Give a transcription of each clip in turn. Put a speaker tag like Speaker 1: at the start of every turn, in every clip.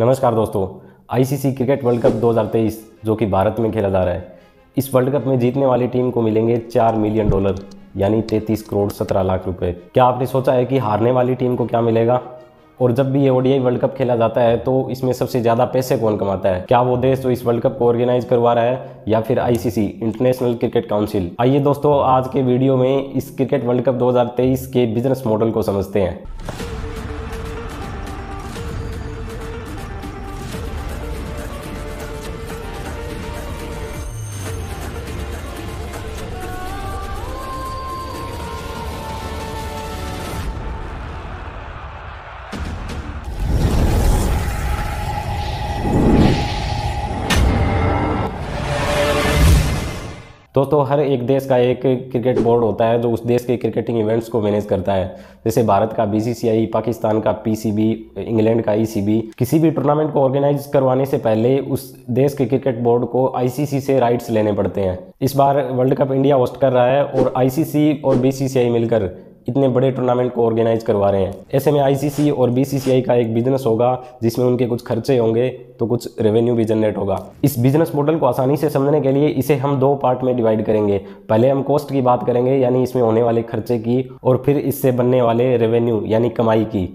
Speaker 1: नमस्कार दोस्तों। ICC cricket world cup 2023 जो कि भारत में खेला जा रहा है, इस वर्ल्ड कप में जीतने वाली टीम को मिलेंगे $4 मिलियन यानी 33 करोड़ 17 लाख रुपए। क्या आपने सोचा है कि हारने वाली टीम को क्या मिलेगा? और जब भी ये ओडीआई वर्ल्ड कप खेला जाता है तो इसमें सबसे ज़्यादा पैसे कौन कमाता है? क्या वो देश जो इस वर्ल्ड कप को ऑर्गेनाइज करवा रहा है या फिर आईसीसी इंटरनेशनल क्रिकेट काउंसिल? आइए दोस्तों, आज के वीडियो में इस क्रिकेट वर्ल्ड कप 2023 के बिजनेस मॉडल को समझते हैं। दोस्तों, हर एक देश का एक क्रिकेट बोर्ड होता है जो उस देश के क्रिकेटिंग इवेंट्स को मैनेज करता है। जैसे भारत का बीसीसीआई, पाकिस्तान का पीसीबी, इंग्लैंड का ईसीबी। किसी भी टूर्नामेंट को ऑर्गेनाइज करवाने से पहले उस देश के क्रिकेट बोर्ड को आईसीसी से राइट्स लेने पड़ते हैं। इस बार वर्ल्ड कप इंडिया होस्ट कर रहा है और आईसीसी और बीसीसीआई मिलकर इतने बड़े टूर्नामेंट को ऑर्गेनाइज करवा रहे हैं। ऐसे में आईसीसी और बीसीसीआई का एक बिजनेस होगा जिसमें उनके कुछ खर्चे होंगे तो कुछ रेवेन्यू भी जनरेट होगा। इस बिजनेस मॉडल को आसानी से समझने के लिए इसे हम दो पार्ट में डिवाइड करेंगे। पहले हम कॉस्ट की बात करेंगे यानी इसमें होने वाले खर्चे की, और फिर इससे बनने वाले रेवेन्यू यानी कमाई की।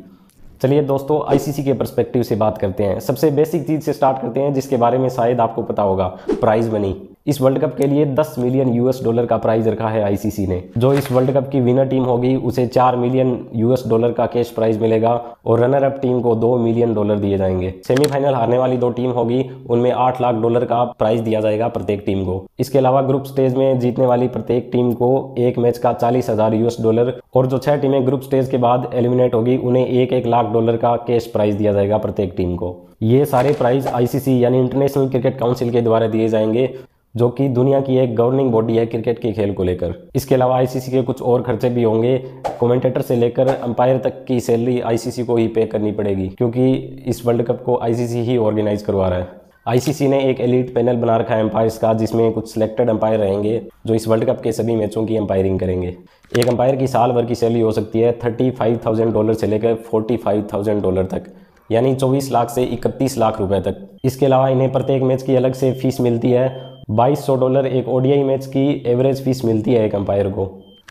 Speaker 1: चलिए दोस्तों, आईसीसी के पर्सपेक्टिव से बात करते हैं। सबसे बेसिक चीज से स्टार्ट करते हैं जिसके बारे में शायद आपको पता होगा, प्राइज मनी। इस वर्ल्ड कप के लिए $10 मिलियन का प्राइज रखा है आईसीसी ने। जो इस वर्ल्ड कप की विनर टीम होगी उसे $4 मिलियन का कैश प्राइज मिलेगा और रनर अप टीम को $2 मिलियन दिए जाएंगे। सेमीफाइनल हारने वाली दो टीम होगी उनमें $8 लाख का प्राइज दिया जाएगा प्रत्येक टीम को। इसके अलावा ग्रुप स्टेज में जीतने वाली प्रत्येक टीम को एक मैच का $40,000 और जो 6 टीमें ग्रुप स्टेज के बाद एलिमिनेट होगी उन्हें $1 लाख का कैश प्राइज दिया जाएगा प्रत्येक टीम को। ये सारे प्राइज आईसीसी यानी इंटरनेशनल क्रिकेट काउंसिल के द्वारा दिए जाएंगे, जो कि दुनिया की एक गवर्निंग बॉडी है क्रिकेट के खेल को लेकर। इसके अलावा आईसीसी के कुछ और खर्चे भी होंगे। कमेंटेटर से लेकर अंपायर तक की सैलरी आईसीसी को ही पे करनी पड़ेगी, क्योंकि इस वर्ल्ड कप को आईसीसी ही ऑर्गेनाइज करवा रहा है। आईसीसी ने एक एलीट पैनल बना रखा है अंपायर्स का, जिसमें कुछ सिलेक्टेड अंपायर रहेंगे जो इस वर्ल्ड कप के सभी मैचों की अंपायरिंग करेंगे। एक अंपायर की साल भर की सैलरी हो सकती है $35,000 से लेकर $45,000 तक, यानी 24 लाख से 31 लाख रुपए तक। इसके अलावा इन्हें प्रत्येक मैच की अलग से फीस मिलती है। $2,200 एक ओडीआई मैच की एवरेज फीस मिलती है एक अंपायर को।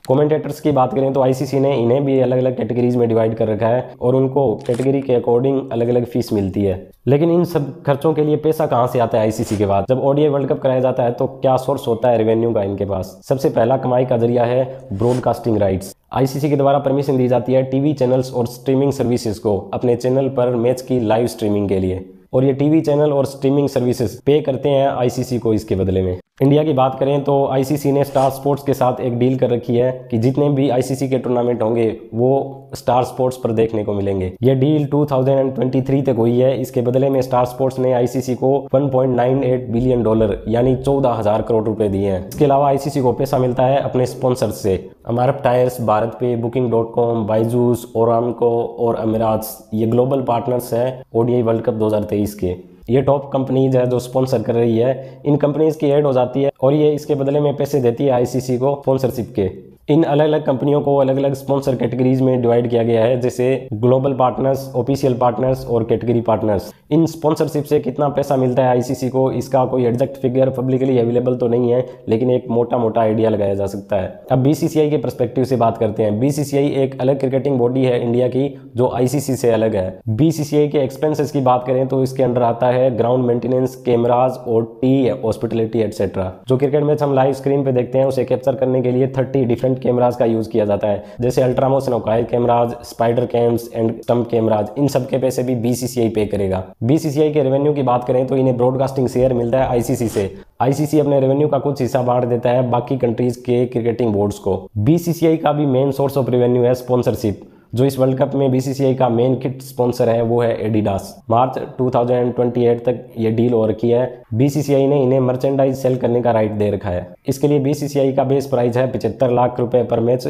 Speaker 1: कमेंटेटर्स की बात करें तो आईसीसी ने इन्हें भी अलग अलग कैटेगरीज में डिवाइड कर रखा है और उनको कैटेगरी के अकॉर्डिंग अलग अलग फीस मिलती है। लेकिन इन सब खर्चों के लिए पैसा कहां से आता है आईसीसी के बाद? जब ओडीआई वर्ल्ड कप कराया जाता है तो क्या सोर्स होता है रेवेन्यू का इनके पास? सबसे पहला कमाई का जरिया है ब्रॉडकास्टिंग राइट्स। आईसीसी के द्वारा परमिशन दी जाती है टीवी चैनल्स और स्ट्रीमिंग सर्विसेज को अपने चैनल पर मैच की लाइव स्ट्रीमिंग के लिए, और ये टीवी चैनल और स्ट्रीमिंग सर्विसेज पे करते हैं आईसीसी को इसके बदले में। इंडिया की बात करें तो आईसीसी ने स्टार स्पोर्ट्स के साथ एक डील कर रखी है कि जितने भी आईसीसी के टूर्नामेंट होंगे वो स्टार स्पोर्ट्स पर देखने को मिलेंगे। ये डील 2023 तक हुई है। इसके बदले में स्टार स्पोर्ट्स ने आईसीसी को $1.98 बिलियन यानी 14,000 करोड़ रुपए दिए हैं। इसके अलावा आईसीसी को पैसा मिलता है अपने स्पॉन्सर्स से। अमरफ टायर्स, भारत पे, Booking.com, बाइजूस, ओरामको और अमीरात्स ये ग्लोबल पार्टनर्स हैं ओडीआई वर्ल्ड कप 2023 के। ये टॉप कंपनीज है जो स्पॉन्सर कर रही है। इन कंपनीज की ऐड हो जाती है और ये इसके बदले में पैसे देती है आईसीसी को स्पॉन्सरशिप के। इन अलग अलग कंपनियों को अलग अलग स्पॉन्सर कैटेगरीज में डिवाइड किया गया है, जैसे ग्लोबल पार्टनर्स, ऑफिशियल पार्टनर्स और कैटेगरी पार्टनर्स। इन स्पॉन्सरशिप से कितना पैसा मिलता है आईसीसी को, इसका कोई एग्जैक्ट फिगर पब्लिकली अवेलेबल तो नहीं है, लेकिन एक मोटा मोटा आइडिया लगाया जा सकता है। अब बीसीसीआई के पर्सपेक्टिव से बात करते हैं। बीसीसीआई एक अलग क्रिकेटिंग बॉडी है इंडिया की जो आईसीसी से अलग है। बीसीसीआई के एक्सपेंसेस की बात करें तो इसके अंडर आता है ground maintenance, cameras, OT, hospitality etcetera. जो क्रिकेट मैच हम लाइव स्क्रीन पे देखते हैं उसे कैप्चर करने के लिए 30 डिफरेंट कैमराज का यूज किया जाता है, जैसे ultra motion okay cameras, spider cams and stump cameras. इन सब के पैसे भी बीसीसीआई पे करेगा। बीसीसीआई के रेवेन्यू की बात करें तो इन्हें ब्रॉडकास्टिंग शेयर मिलता है आईसीसी से। आईसीसी अपने रेवेन्यू का कुछ हिस्सा बांट देता है बाकी कंट्रीज के क्रिकेटिंग बोर्ड्स को। बीसीसीआई का भी मेन सोर्स ऑफ रेवेन्यू है स्पॉन्सरशिप। जो इस वर्ल्ड कप में बीसीसीआई का मेन किट स्पॉन्सर है वो है एडिडास। मार्च 2028 तक ये डील हो रखी है। बीसीसीआई ने इन्हें मर्चेंडाइज सेल करने का राइट दे रखा है। इसके लिए बीसीसीआई का बेस प्राइस है $75 लाख पर मैच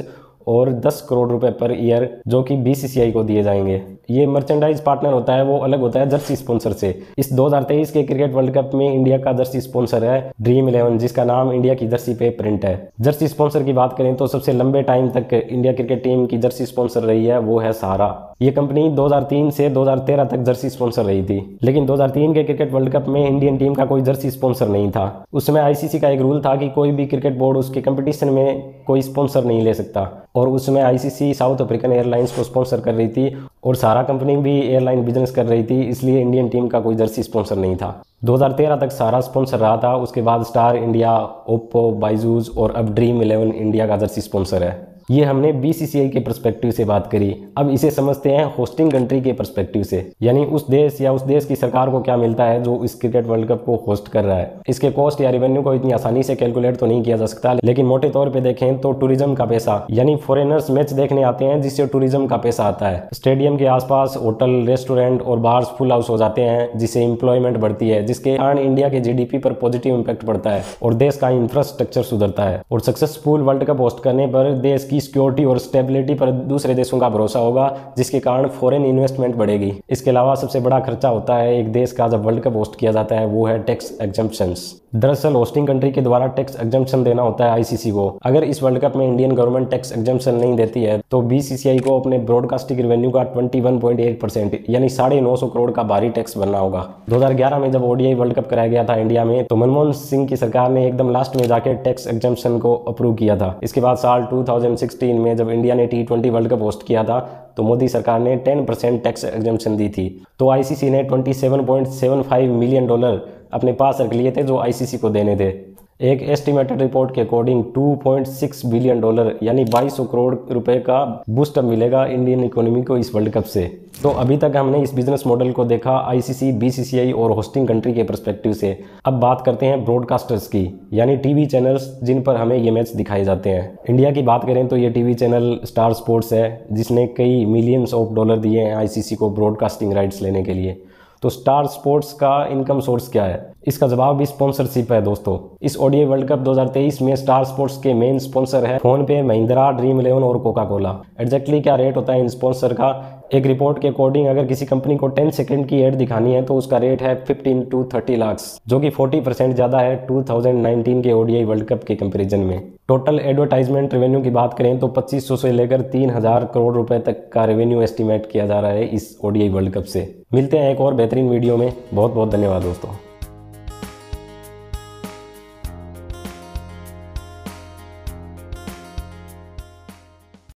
Speaker 1: और 10 करोड़ रुपए पर ईयर जो कि बीसीसीआई को दिए जाएंगे। ये मर्चेंडाइज पार्टनर होता है, वो अलग होता है जर्सी स्पॉन्सर से। इस 2023 के क्रिकेट वर्ल्ड कप में इंडिया का जर्सी स्पॉन्सर है ड्रीम 11, जिसका नाम इंडिया की जर्सी पे प्रिंट है। जर्सी स्पॉन्सर की बात करें तो सबसे लंबे टाइम तक इंडिया क्रिकेट टीम की जर्सी स्पॉन्सर रही है वो है सहारा। ये कंपनी 2003 से 2013 तक जर्सी स्पॉन्सर रही थी, लेकिन 2003 के क्रिकेट वर्ल्ड कप में इंडियन टीम का कोई जर्सी स्पॉन्सर नहीं था। उस समय आईसीसी का एक रूल था कि कोई भी क्रिकेट बोर्ड उसके कंपटीशन में कोई स्पॉन्सर नहीं ले सकता, और उसमें आईसीसी साउथ अफ्रीकन एयरलाइंस को स्पॉन्सर कर रही थी और सहारा कंपनी भी एयरलाइन बिजनेस कर रही थी, इसलिए इंडियन टीम का कोई जर्सी स्पॉन्सर नहीं था। 2013 तक सहारा स्पॉन्सर रहा था, उसके बाद स्टार इंडिया, ओप्पो, बाइजूस और अब ड्रीम 11 इंडिया का जर्सी स्पॉन्सर है। ये हमने बीसीसीआई के पर्सपेक्टिव से बात करी। अब इसे समझते हैं होस्टिंग कंट्री के पर्सपेक्टिव से, यानी उस देश या उस देश की सरकार को क्या मिलता है जो इस क्रिकेट वर्ल्ड कप को होस्ट कर रहा है। इसके कॉस्ट या रेवेन्यू को इतनी आसानी से कैलकुलेट तो नहीं किया जा सकता, लेकिन मोटे तौर पे देखें तो टूरिज्म का पैसा, यानी फॉरेनर्स मैच देखने आते हैं जिससे टूरिज्म का पैसा आता है। स्टेडियम के आसपास होटल, रेस्टोरेंट और बार्स फुल हाउस हो जाते हैं, जिससे एम्प्लॉयमेंट बढ़ती है, जिसके कारण इंडिया के जीडीपी पर पॉजिटिव इंपैक्ट पड़ता है और देश का इंफ्रास्ट्रक्चर सुधरता है। और सक्सेसफुल वर्ल्ड कप होस्ट करने पर देश की सिक्योरिटी और स्टेबिलिटी पर दूसरे देशों का भरोसा होगा, जिसके कारण फॉरेन इन्वेस्टमेंट बढ़ेगी। इसके अलावा सबसे बड़ा खर्चा होता है एक देश का जब वर्ल्ड कप होस्ट किया जाता है, वो है टैक्स एग्जम्पशंस। दरअसल होस्टिंग कंट्री के द्वारा टैक्स एग्जम्पशन देना होता है आईसीसी को। अगर इस वर्ल्ड कप में इंडियन गवर्नमेंट टैक्स एग्जम्पशन नहीं देती है तो बीसीसीआई को अपने ब्रॉडकास्टिंग रेवेन्यू का 21.8% यानी 950 करोड़ का भारी टैक्स भरना होगा। 2011 में जब ओडीआई वर्ल्ड कप कराया गया था इंडिया में, तो मनमोहन सिंह की सरकार ने एकदम लास्ट में जाकर टैक्स एग्जम्पशन को अप्रूव किया था। इसके बाद साल 2016 में जब इंडिया ने T20 वर्ल्ड कप होस्ट किया था तो मोदी सरकार ने 10% टैक्स एग्जम्पशन दी थी। तो आईसीसी ने $27.75 मिलियन अपने पास रख लिए थे जो आईसीसी को देने थे। एक एस्टिमेटेड रिपोर्ट के अकॉर्डिंग $2.6 बिलियन यानी 2200 करोड़ रुपए का बूस्टअप मिलेगा इंडियन इकोनॉमी को इस वर्ल्ड कप से। तो अभी तक हमने इस बिजनेस मॉडल को देखा आईसीसी, बीसीसीआई और होस्टिंग कंट्री के पर्सपेक्टिव से। अब बात करते हैं ब्रॉडकास्टर्स की, यानी टीवी चैनल्स जिन पर हमें ये मैच दिखाए जाते हैं। इंडिया की बात करें तो ये टीवी चैनल स्टार स्पोर्ट्स है, जिसने कई मिलियंस ऑफ डॉलर दिए हैं आईसीसी को ब्रॉडकास्टिंग राइट्स लेने के लिए। तो स्टार स्पोर्ट्स का इनकम सोर्स क्या है? इसका जवाब भी स्पॉन्सरशिप है दोस्तों। इस ओडीआई वर्ल्ड कप 2023 में स्टार स्पोर्ट्स के मेन स्पॉन्सर है फोन पे, महिंद्रा, ड्रीम 11 और कोका कोला। एग्जैक्टली क्या रेट होता है इन स्पॉन्सर का? एक रिपोर्ट के अकॉर्डिंग अगर किसी कंपनी को 10 सेकंड की एड दिखानी है तो उसका रेट है 15 to 30 लाख, जो कि 40% ज़्यादा है 2019 के ओडीआई वर्ल्ड कप के कंपैरिजन में। टोटल एडवर्टाइजमेंट रेवेन्यू की बात करें तो 2500 से लेकर 3000 करोड़ रुपए तक का रेवेन्यू एस्टिमेट किया जा रहा है इस ओडीआई वर्ल्ड कप से। मिलते हैं एक और बेहतरीन वीडियो में। बहुत बहुत धन्यवाद दोस्तों।